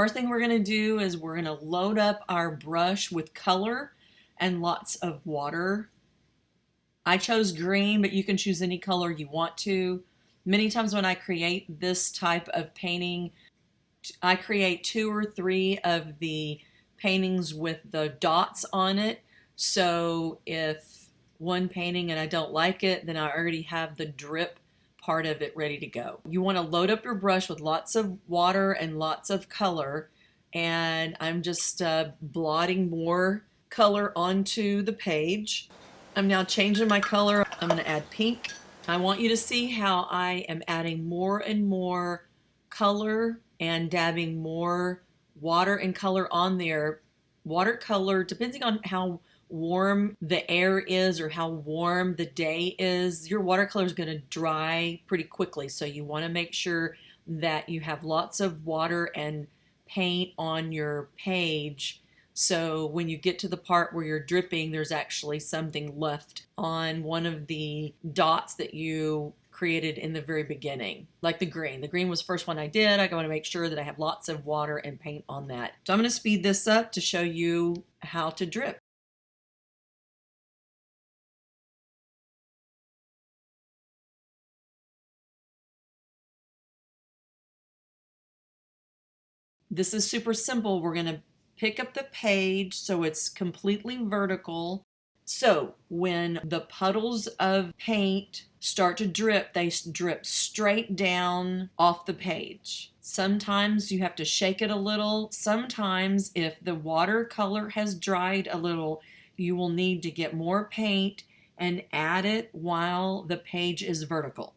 First thing we're going to do is we're going to load up our brush with color and lots of water. I chose green, but you can choose any color you want to. Many times when I create this type of painting, I create 2 or 3 of the paintings with the dots on it. So if one painting and I don't like it, then I already have the drip part of it ready to go. You want to load up your brush with lots of water and lots of color, and I'm just blotting more color onto the page. I'm now changing my color. I'm going to add pink. I want you to see how I am adding more and more color and dabbing more water and color on there. Watercolor, depending on how warm the air is or how warm the day is, your watercolor is going to dry pretty quickly. So you want to make sure that you have lots of water and paint on your page. So when you get to the part where you're dripping, there's actually something left on one of the dots that you created in the very beginning, like the green. The green was the first one I did. I want to make sure that I have lots of water and paint on that. So I'm going to speed this up to show you how to drip. This is super simple. We're going to pick up the page so it's completely vertical. So when the puddles of paint start to drip, they drip straight down off the page. Sometimes you have to shake it a little. Sometimes if the watercolor has dried a little, you will need to get more paint and add it while the page is vertical.